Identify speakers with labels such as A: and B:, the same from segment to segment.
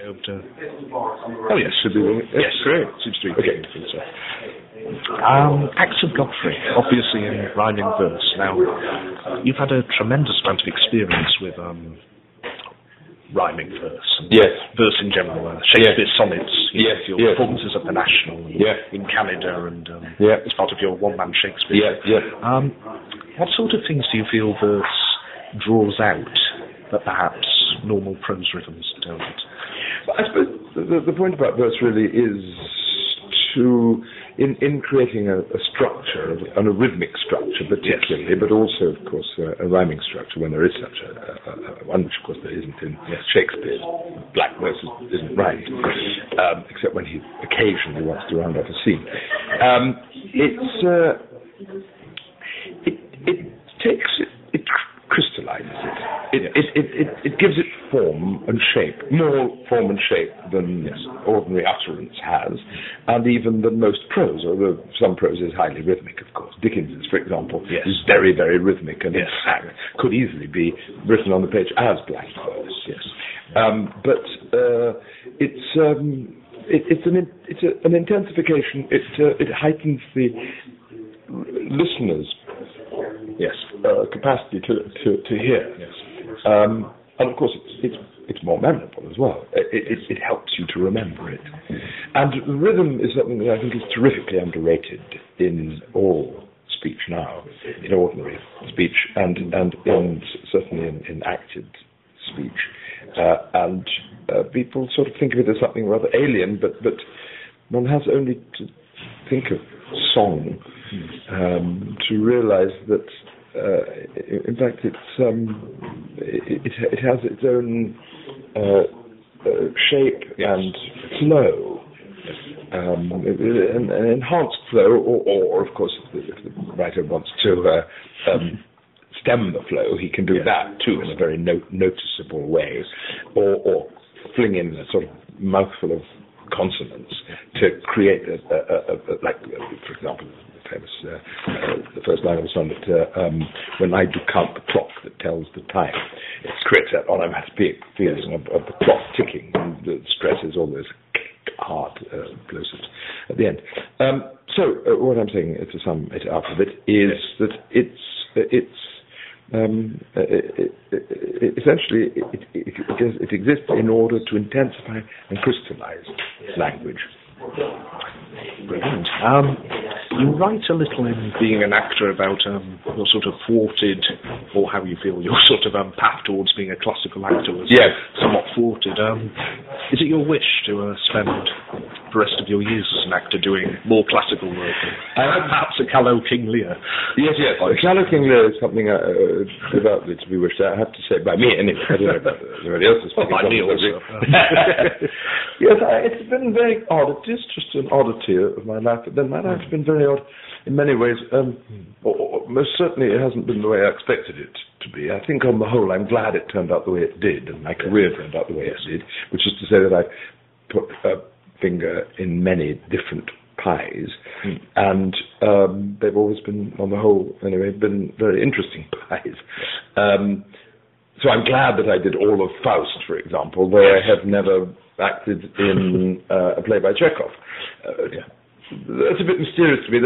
A: Oh yes, should be. Yes, great. Seems to be okay. So. Acts of Godfrey, obviously in rhyming verse. Now, you've had a tremendous amount of experience with rhyming verse. And verse in general. Shakespeare's sonnets. Your performances at the National in Canada, and as part of your one-man Shakespeare. What sort of things do you feel verse draws out that perhaps normal prose rhythms don't?
B: I suppose the point about verse really is to, in creating a structure, and a rhythmic structure particularly, but also, of course, a rhyming structure when there is such a one, which of course there isn't in Shakespeare's black verse isn't rhymed, except when he occasionally wants to round off a scene. It crystallizes it. It gives it form and shape, more form and shape than ordinary utterance has, and even than most prose, although some prose is highly rhythmic, of course. Dickens's, for example, is very, very rhythmic, and in fact could easily be written on the page as blank verse. But it's an intensification. It heightens the listener's capacity to hear. And of course, it's more memorable as well. It helps you to remember it. And rhythm is something that I think is terrifically underrated in all speech now, in ordinary speech, and certainly in acted speech. And people sort of think of it as something rather alien, but one has only to think of song to realize that in fact it has its own shape and flow, an enhanced flow, or of course if the writer wants to stem the flow, he can do that too in a very noticeable way, or fling in a sort of mouthful of consonants to create like, for example, the first line of the sonnet, when I do count the clock that tells the time, it creates that onomatopoeic feeling of the clock ticking, and the stresses all those hard plosives at the end. So what I'm saying, to sum it up a bit, is that essentially it exists in order to intensify and crystallize language.
A: Brilliant. You write a little in Being an Actor about your sort of thwarted, or how you feel your sort of path towards being a classical actor was somewhat thwarted. Is it your wish to spend the rest of your years as an actor doing more classical work? Perhaps a Callow King Lear?
B: Yes. Callow King Lear is something devoutly to be wished. I have to say, by me anyway. I don't know about anybody else.
A: By me also.
B: Yes, it's been very odd. It is just an oddity of my life, but then my life has been very odd in many ways. Most certainly it hasn't been the way I expected it to be. I think on the whole I'm glad it turned out the way it did, and my career turned out the way it did, which is to say that I put a finger in many different pies, and they've always been, on the whole anyway, been very interesting pies. So I'm glad that I did all of Faust, for example, though I have never acted in a play by Chekhov. That's a bit mysterious to me.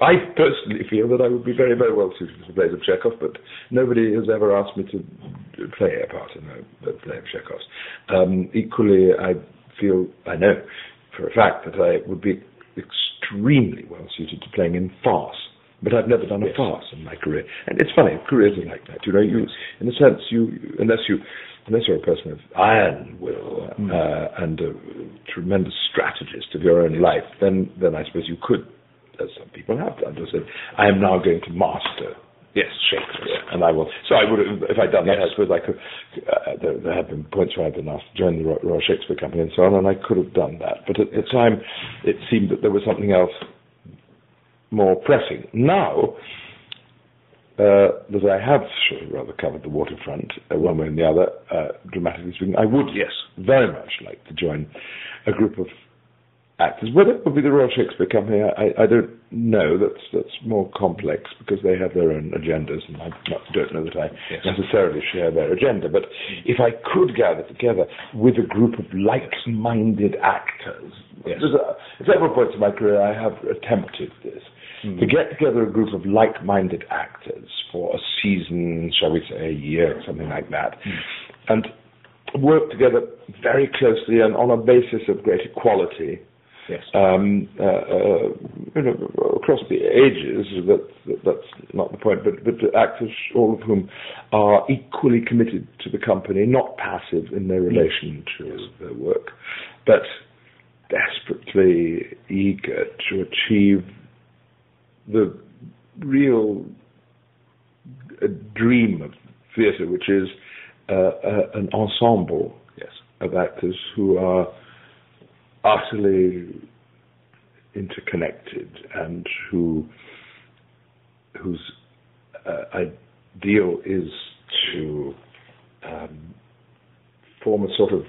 B: I personally feel that I would be very, very well suited to the plays of Chekhov, but nobody has ever asked me to play a part in a play of Chekhov's. Equally, I know for a fact that I would be extremely well suited to playing in farce. But I've never done a farce in my career. And it's funny, careers are like that. You know, in a sense, unless you're a person of iron will and a tremendous strategist of your own life, then I suppose you could, as some people have done, to say, I am now going to master Shakespeare, and I will. So I would have, if I'd done that, I suppose I could. There have been points where I've been asked to join the Royal Shakespeare Company and so on, and I could have done that. But at the time, it seemed that there was something else more pressing. Now that I have rather covered the waterfront one way and the other, dramatically speaking, I would very much like to join a group of actors. Whether it would be the Royal Shakespeare Company, I don't know. That's more complex because they have their own agendas, and I don't know that I necessarily share their agenda. But if I could gather together with a group of like-minded actors, at several points in my career I have attempted this, to get together a group of like-minded actors for a season, shall we say a year or something like that, and work together very closely and on a basis of great equality.
A: Yes.
B: Across the ages, that's not the point, but actors, all of whom are equally committed to the company, not passive in their relation to their work, but desperately eager to achieve the real dream of theatre, which is an ensemble of actors who are utterly interconnected and whose ideal is to form a sort of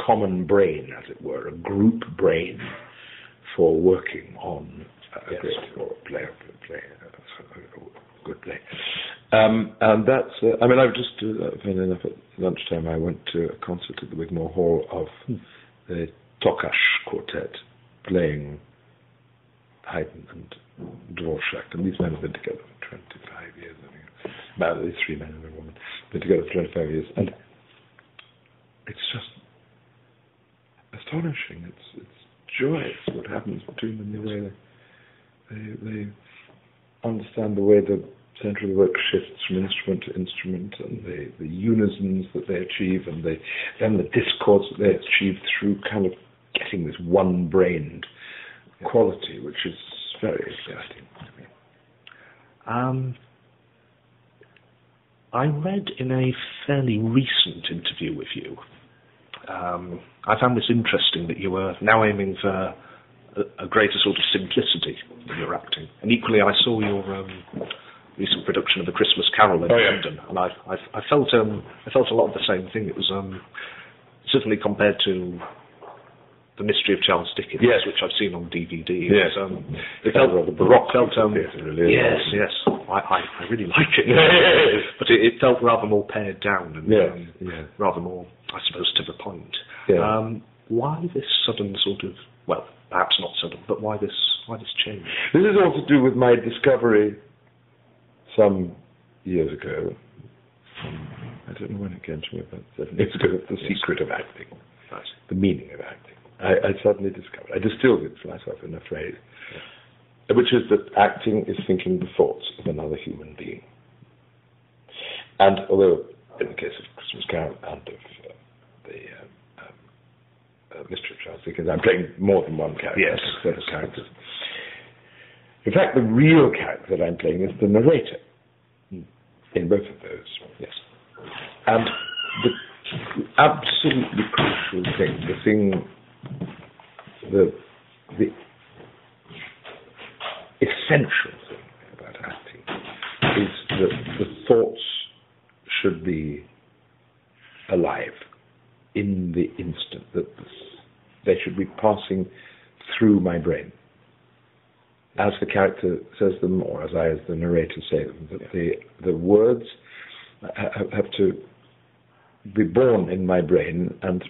B: common brain, as it were, a group brain for working on a great good play. And that's, I've just, funny enough, at lunchtime I went to a concert at the Wigmore Hall of the Tokash Quartet playing Haydn and Dvorak, and these men have been together for 25 years, I think. About these three men and a woman been together for 25 years, and it's just astonishing. It's joyous what happens between them, the way they understand the way the center of the work shifts from instrument to instrument, and the unisons that they achieve, and then the discords that they achieve through kind of getting this one-brained quality, which is very exciting to me.
A: I read in a fairly recent interview with you, I found this interesting, that you were now aiming for a greater sort of simplicity in your acting. And equally, I saw your recent production of A Christmas Carol in London, and I felt a lot of the same thing. It was certainly compared to The Mystery of Charles Dickens, which I've seen on DVD. It felt rather baroque. Yes. I really like it, but it felt rather more pared down and rather more, I suppose, to the point. Why this sudden sort of, well, perhaps not sudden, but why this change?
B: This is all to do with my discovery some years ago. I don't know when it came to me, but 7 years ago, the secret of acting, the meaning of acting. I suddenly discovered, I distilled it for myself in a phrase, which is that acting is thinking the thoughts of another human being. And although, in the case of Christmas Carol and of the Mystery of Charles Dickens, I'm playing more than one character, set of characters. In fact, the real character that I'm playing is the narrator in both of those. And the absolutely crucial thing, the essential thing about acting is that the thoughts should be alive in the instant, that they should be passing through my brain as the character says them, or as I, as the narrator, say them. That the words have to be born in my brain and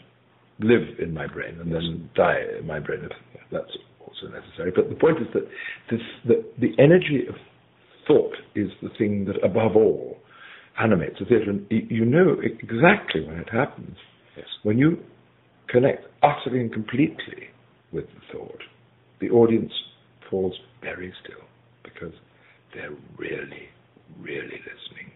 B: live in my brain and then die in my brain, if that's also necessary. But the point is that the energy of thought is the thing that above all animates the theatre. And you know exactly when it happens. When you connect utterly and completely with the thought, the audience falls very still because they're really, really listening.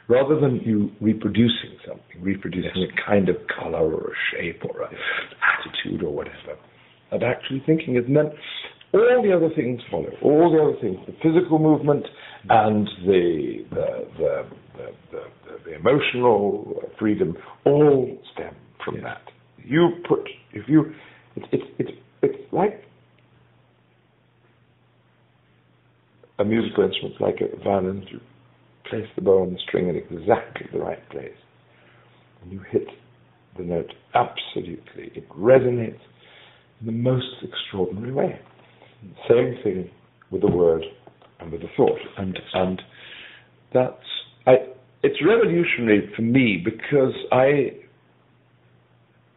B: Rather than you reproducing something, a kind of colour or a shape or an attitude or whatever, of actually thinking it. And then all the other things follow. All the other things, the physical movement and the emotional freedom, all stem from that. It's like a musical instrument, like a violin. You place the bow on the string in exactly the right place, and you hit the note absolutely. It resonates in the most extraordinary way. Same thing with the word and with the thought. And it's revolutionary for me because I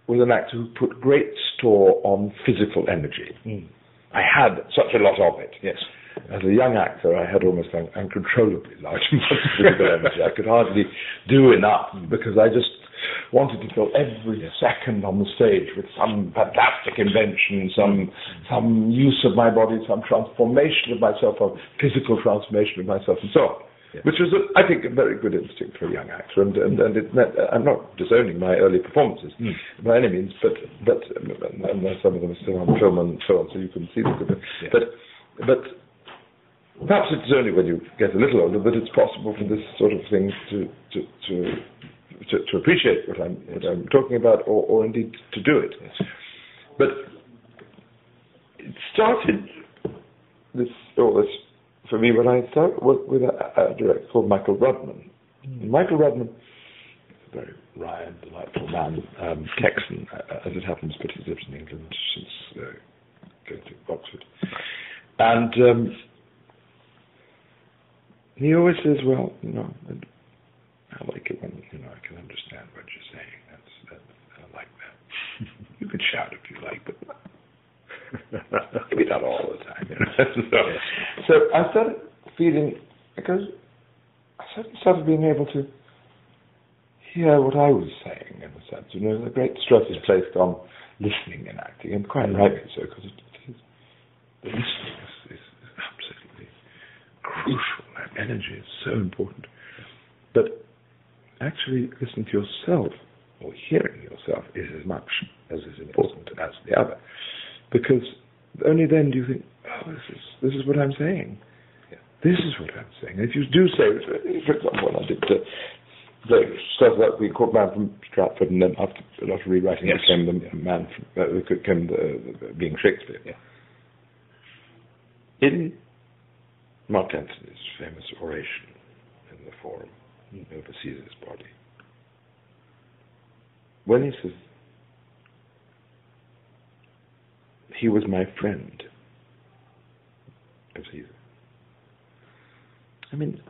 B: was an actor who put great store on physical energy. I had such a lot of it.
A: Yes.
B: As a young actor, I had almost an uncontrollably large amount of physical energy. I could hardly do enough because I just wanted to fill every second on the stage with some fantastic invention, some use of my body, some transformation of myself, or physical transformation of myself, and so on. Yes. Which was, I think, a very good instinct for a young actor, and I'm not disowning my early performances by any means, but some of them are still on film and so on, so you can see them. But perhaps it's only when you get a little older that it's possible for this sort of thing to appreciate what I'm talking about, or indeed to do it. Yes. But it started this for me when I started with a director called Michael Rudman. Michael Rudman, a very wry and delightful man, Texan as it happens, but he's lived in England since going to Oxford, and he always says, well, I like it when, I can understand what you're saying. I like that. You can shout if you like, but maybe not all the time. So I started feeling, because I started being able to hear what I was saying, in a sense. The great stress is placed on listening in acting, and quite rightly so, because the listening is absolutely crucial. Energy is so important. But actually listening to yourself or hearing yourself is as much as is important as the other. Because only then do you think, this is what I'm saying. Yeah. This is what I'm saying. And if you do say, for example, when I did started out being called Man from Stratford, and then after a lot of rewriting became the Man from being Shakespeare. Yeah. In Mark Antony's famous oration in the Forum over Caesar's body, when he says, he was my friend of Caesar. I mean,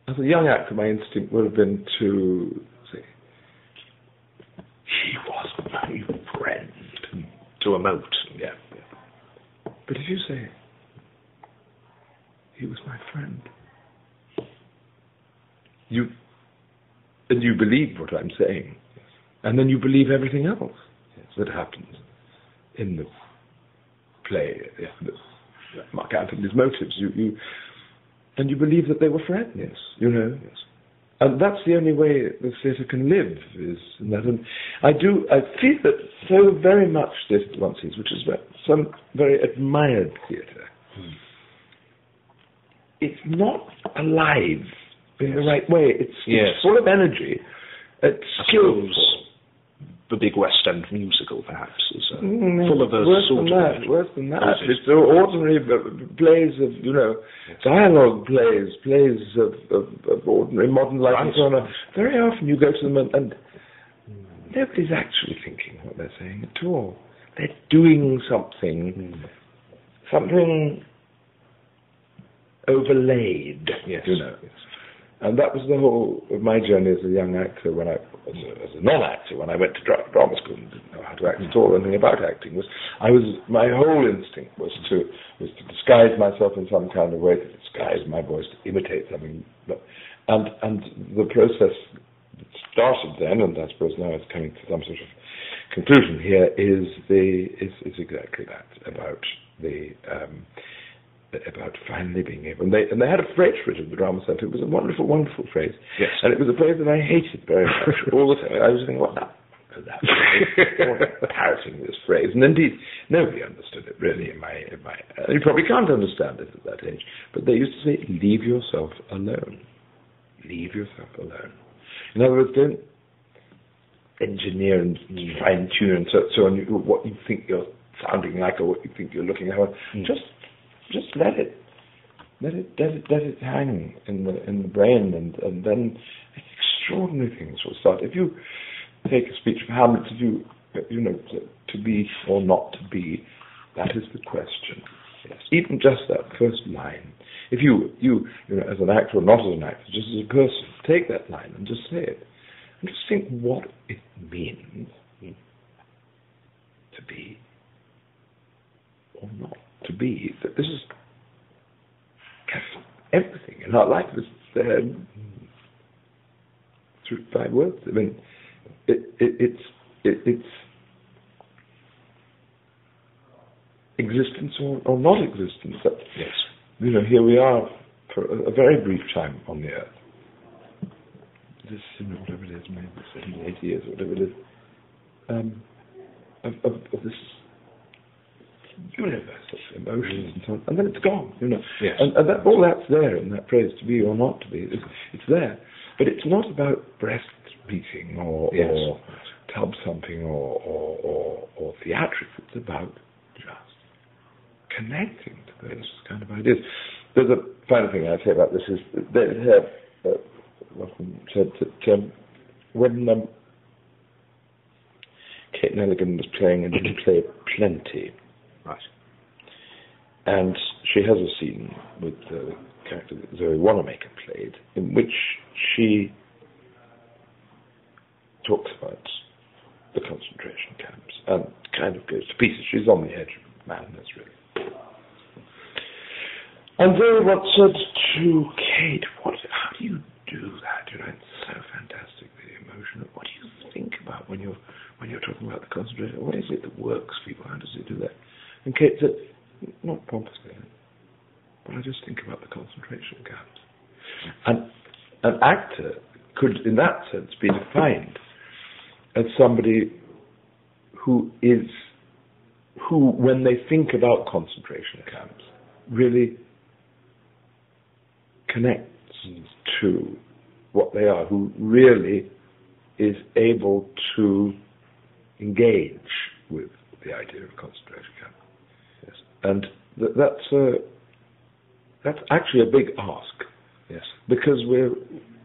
B: as a young actor, my instinct would have been to say, he was my friend.
A: To emote.
B: Yeah. But if you say, he was my friend, you believe what I'm saying, and then you believe everything else that happens in the play, Mark Antony's motives. And you believe that they were friends. Yes. And that's the only way the theatre can live, is in that. And I feel that so very much theatre at one sees, which is some very admired theatre. It's not alive in the right way. It's full of energy. It's skillful.
A: The big West End musical, perhaps, is full of a sort of energy.
B: Worse than that. It's ordinary plays of, dialogue plays of ordinary modern life and so on. Very often you go to them and nobody's actually thinking what they're saying at all. They're doing something overlaid, And that was the whole of my journey as a young actor, as a non-actor, when I went to drama school and didn't know how to act at all, anything about acting. My whole instinct was to disguise myself in some kind of way, to disguise my voice, to imitate something. And the process that started then, and I suppose now it's coming to some sort of conclusion here, is exactly that, about finally being able, and they had a phrase for it at the Drama Centre. It was a wonderful, wonderful phrase, and it was a phrase that I hated very much all the time. I was thinking, what parroting this phrase, and indeed nobody understood it really. You probably can't understand it at that age, but they used to say, "Leave yourself alone. Leave yourself alone." In other words, don't engineer and fine tune and so on what you think you're sounding like or what you think you're looking at. Just let it hang in the brain, and then extraordinary things will start. If you take a speech of Hamlet to do, to be or not to be, that is the question. Yes. Even just that first line. If you as an actor or not as an actor, just as a person, take that line and just say it. And just think what it means to be or not to be. That this is everything in our life is through 5 words. I mean, it's existence or not existence. That,
A: yes.
B: Here we are for a very brief time on the earth. This, whatever it is, maybe 70, 80 years, whatever it is, of this universe of emotions and so on, and then it's gone.
A: Yes.
B: And that, all that's there in that phrase, to be or not to be. It's there, but it's not about breast beating or tub thumping or theatrics. It's about just connecting to those kind of ideas. There's a final thing I say about this is David Hare often said that when Kate Nelligan was playing a little play Plenty,
A: right,
B: and she has a scene with the character that Zoe Wanamaker played, in which she talks about the concentration camps and kind of goes to pieces. She's on the edge of madness, really. And Zoe once said to Kate, how do you do that? It's so fantastic, the emotion. What do you think about when you're talking about the concentration? What is it that works for you? How does it do that? And Kate said, not pompously, but I just think about the concentration camps. And an actor could, in that sense, be defined as somebody who, when they think about concentration camps, really connects to what they are, who really is able to engage with the idea of concentration camp. Yes. And that's actually a big ask.
A: Yes.
B: Because we're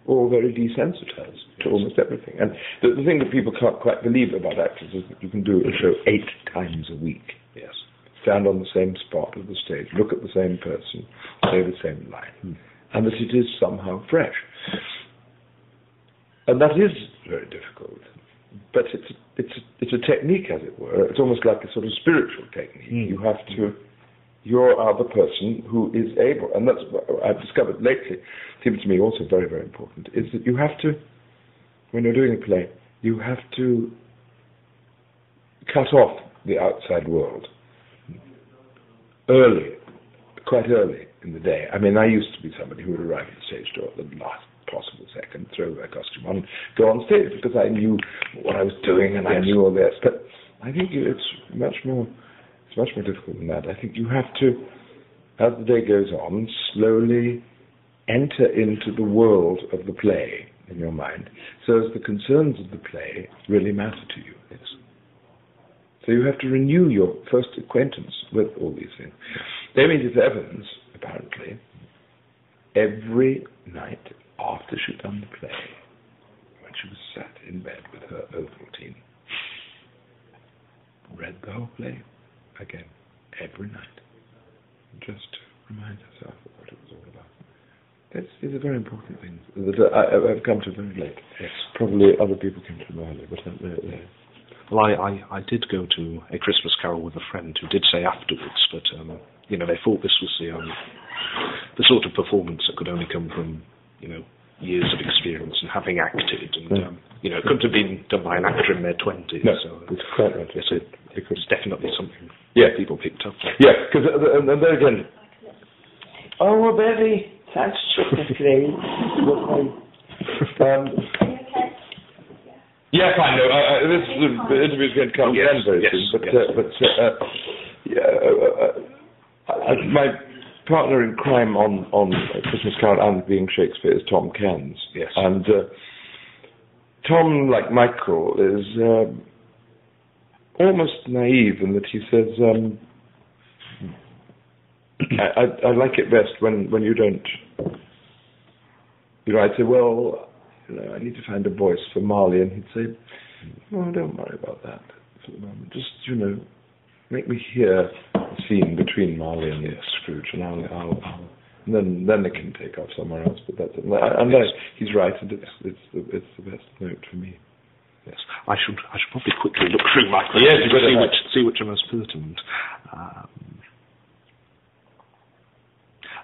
B: all very desensitized to almost everything. And the thing that people can't quite believe about actors is that you can do a show 8 times a week.
A: Yes.
B: Stand on the same spot of the stage, look at the same person, say the same line. And that it is somehow fresh. And that is very difficult. But it's a technique, as it were. It's almost like a sort of spiritual technique. You have to, you are the person who is able, and that's what I've discovered lately, seems to me also very, very important, is that you have to, when you're doing a play, you have to cut off the outside world quite early in the day. I mean, I used to be somebody who would arrive at the stage door at the last possible second, throw their costume on, go on stage, because I knew what I was doing and I knew all this. But I think it's much more difficult than that. I think you have to, as the day goes on, slowly enter into the world of the play in your mind, so as the concerns of the play really matter to you. Yes. So you have to renew your first acquaintance with all these things. Amy Evans, apparently, every night after she'd done the play, when she was sat in bed with her Ovaltine, read the whole play again, every night, just to remind herself of what it was all about. These are very important things that I've come to very late.
A: Yes.
B: Probably other people came to them earlier, but
A: Well, I did go to A Christmas Carol with a friend who did say afterwards that they thought this was the sort of performance that could only come from years of experience and having acted, and it couldn't have been done by an actor in their 20s.
B: No,
A: so
B: it's quite right.
A: It's definitely something people picked up.
B: Yeah, because and then again. Oh, Betty, that's such a great. Yeah, fine. No, this the interview's going to come again very soon. But my partner in crime on Christmas Carol and Being Shakespeare is Tom Cairns.
A: Yes.
B: And Tom, like Michael, is almost naive in that he says, I like it best when you don't. I'd say, well, I need to find a voice for Marley, and he'd say, "Oh, don't worry about that for the moment. Just, make me hear the scene between Marley and Scrooge, and and then they can take off somewhere else." But that's it. And he's right, and it's the best note for me.
A: Yes, I should probably quickly look through my questions see which are most pertinent.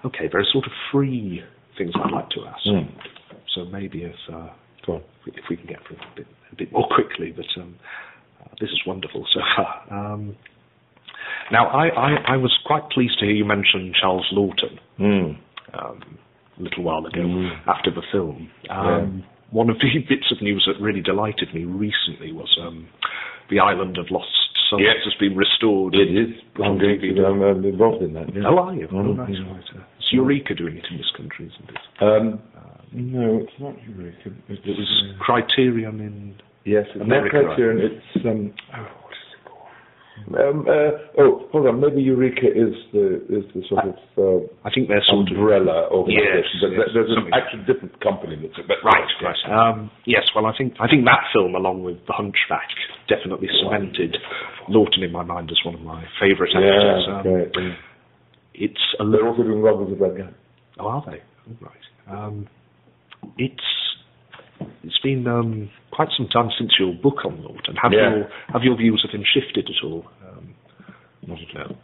A: Okay, there are sort of 3 things I'd like to ask. So maybe if we can get through a bit more quickly, but this is wonderful so far. Now, I was quite pleased to hear you mention Charles Laughton a little while ago after the film. One of the bits of news that really delighted me recently was the Island of Lost Souls has been restored.
B: It is. I'm involved in that. Yeah.
A: Oh, are you? Oh, nice. Is Eureka doing it in this country, isn't it?
B: No, it's not Eureka.
A: It was Criterion in
B: America. Not Criterion. It's what is it called? Hold on. Maybe Eureka is the sort of
A: I think there's
B: umbrella organization. But there's an actually different company that's
A: right. Yes. Well, I think that film, along with The Hunchback, definitely cemented Laughton in my mind as one of my favourite actors.
B: Great. They're also doing Robbers of Red Gun.
A: Oh, are they? Oh, right. It's been quite some time since your book on Laughton. Have your views of him shifted at all?
B: Not at all.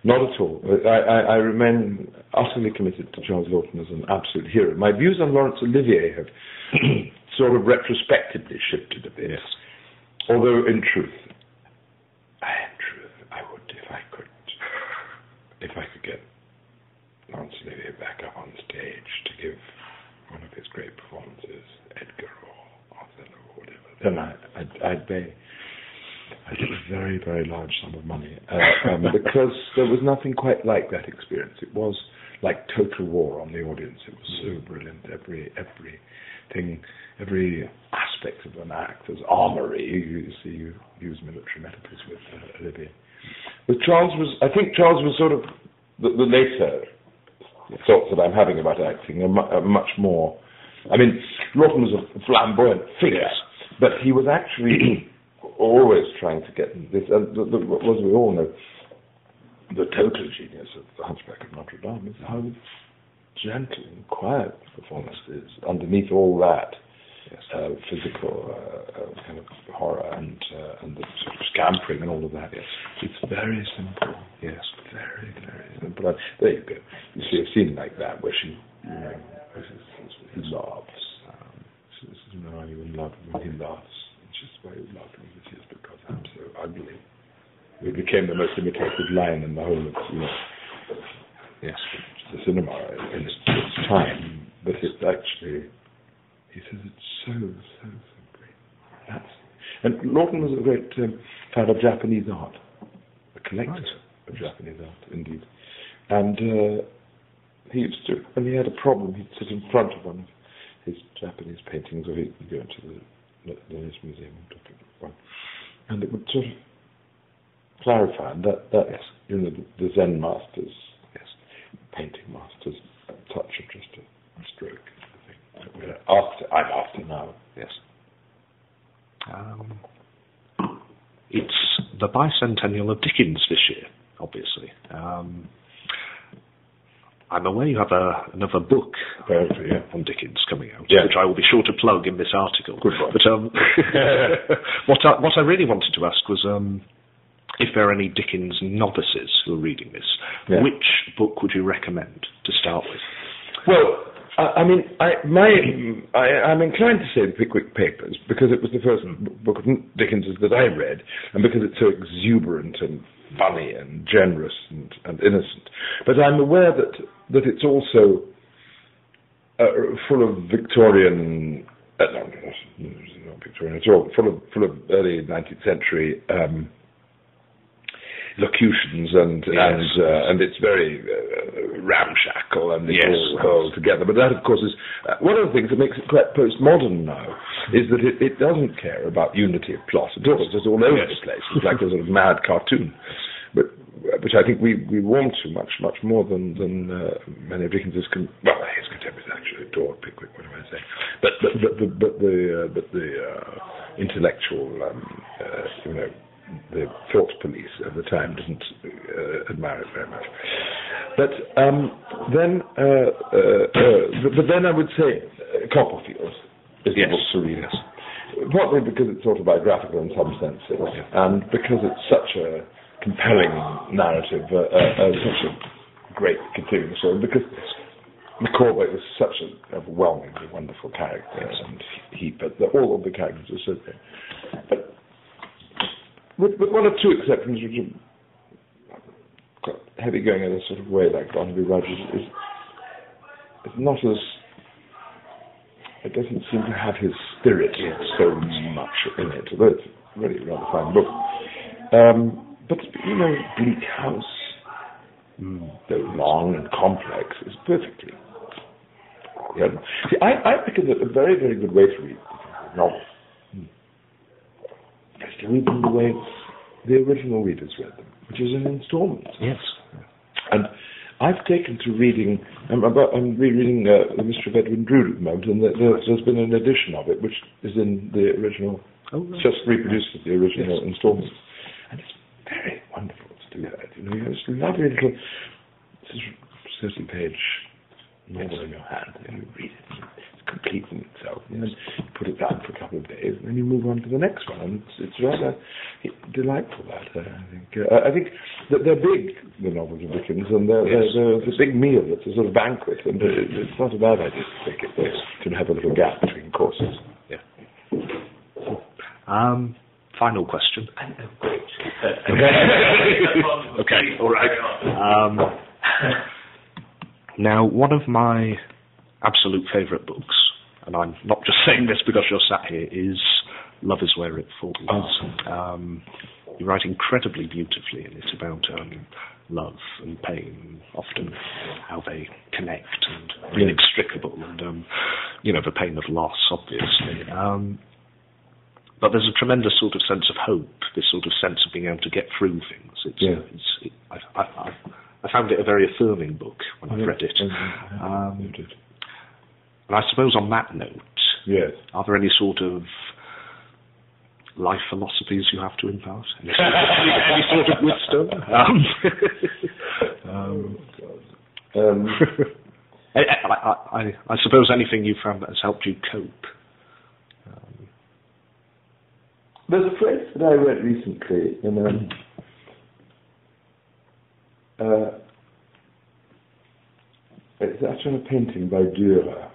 B: Not at all. I remain utterly committed to Charles Laughton as an absolute hero. My views on Laurence Olivier have sort of retrospectively shifted a bit. Yes. Although in truth, I would, if I could get Laurence Olivier back up on stage to give one of his great performances, Edgar or Othello or whatever, then I'd pay a very, very large sum of money because there was nothing quite like that experience. It was like total war on the audience. It was so brilliant. Everything, every aspect of an act, as armory. You use military metaphors with Olivier. But I think Charles was sort of the later thoughts that I'm having about acting are much more. I mean, Laughton was a flamboyant figure, but he was actually always trying to get this. And as we all know, the total genius of The Hunchback of Notre Dame is how gentle and quiet the performance is underneath all that physical kind of horror and the sort of scampering and all of that. Yes. It's very simple. Yes, very, very simple. There you go. You see a scene like that where she, he laughs. Are you in love when he laughs? It's just why you love me, which is because I'm so ugly. It became the most imitated line in the whole of the cinema in its time. But it's actually, he says it's so great. And Laughton was a great fan of Japanese art, a collector of Japanese art, indeed. And he used to, when he had a problem, he'd sit in front of one of his Japanese paintings, or he'd go into the museum and look at one, and it would sort of clarify that the Zen masters, painting masters, touch of just a stroke. I'm after now. Yes.
A: It's the bicentennial of Dickens this year, obviously. I'm aware you have another book on Dickens coming out, which I will be sure to plug in this article.
B: Good one.
A: But what I really wanted to ask was if there are any Dickens novices who are reading this, which book would you recommend to start with?
B: Well, I'm inclined to say the Pickwick Papers because it was the first book of Dickens that I read, and because it's so exuberant and funny and generous and innocent. But I'm aware that it's also full of Victorian, not Victorian at all, full of early 19th century locutions and it's very ramshackle and it's all together. But that, of course, is one of the things that makes it quite postmodern now, is that it doesn't care about unity of plot at all. It's just all over the place. It's like a sort of mad cartoon. But which I think we warm to much more than many of Dickens's his contemporaries actually adored Pickwick. What am I saying? But the intellectual, the thought police of the time didn't admire it very much. But then I would say Copperfield is the book to read. Yes. Partly because it's autobiographical in some senses, and because it's such a compelling narrative, such a great continuing story, because Micawber was such an overwhelmingly wonderful character, and all of the characters are so great. But with one or two exceptions, which are quite heavy going in a sort of way, like Barnaby Rudge is not as... It doesn't seem to have his spirit so much in it, although it's really a rather fine book. But, Bleak House, though long and complex, is perfectly... See, I reckon that a very, very good way to read novels is to read them the way the original readers read them, which is in installments.
A: Yes.
B: And I've taken to reading. I'm rereading The Mystery of Edwin Drood at the moment, and there's been an edition of it which is in the original, just reproduced with the original installments, and it's very wonderful to do that. It's a lovely little 30-page novel in your hand, and you read it. It's complete in itself, and then you put it down for a couple of days, and then you move on to the next one, and it's rather delightful. That I think that they're big, the novels of Dickens, and they're a big meal. It's a sort of banquet, and it's not a bad idea to take it to have a little gap between courses.
A: Yeah. Final question.
C: Great.
A: Okay. All right. Now, one of my absolute favourite books, and I'm not just saying this because you're sat here, is Love Is Where It Falls. You write incredibly beautifully in it about love and pain, often how they connect and are inextricable, and the pain of loss, obviously. But there's a tremendous sort of sense of hope, this sort of sense of being able to get through things. I found it a very affirming book when I read it. And I suppose on that note, are there any sort of life philosophies you have to impart? Any sort of wisdom? I suppose anything you found that has helped you cope.
B: There's a phrase that I read recently in it's actually a painting by Dürer.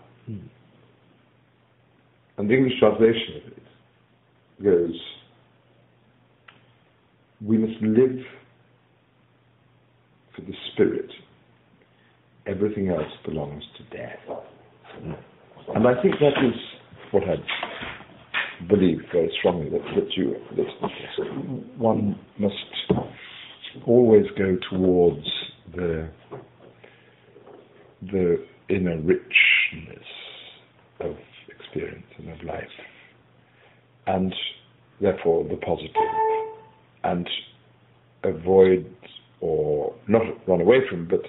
B: And the English translation of it goes, "We must live for the spirit. Everything else belongs to death." And I think that is what I believe very strongly, that one must always go towards the inner richness of experience and of life, and therefore the positive, and avoid, or not run away from, but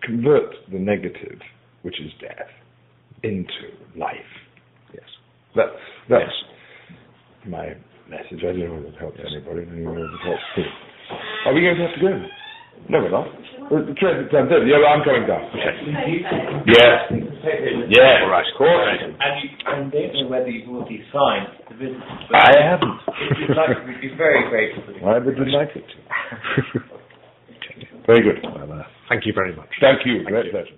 B: convert the negative, which is death, into life. Yes, that's my message. I don't know if it helps anybody. I don't know if it helps me. Are we going to have to go? No, we're not. The train at 10:30. Yeah, I'm coming down. Okay.
C: Yeah.
B: All right. Of course.
C: And I don't know whether you've already signed the business.
B: I haven't.
C: We'd be very grateful.
B: I would like it to. Very good.
A: Well, thank you very much.
B: Thank you. Great pleasure.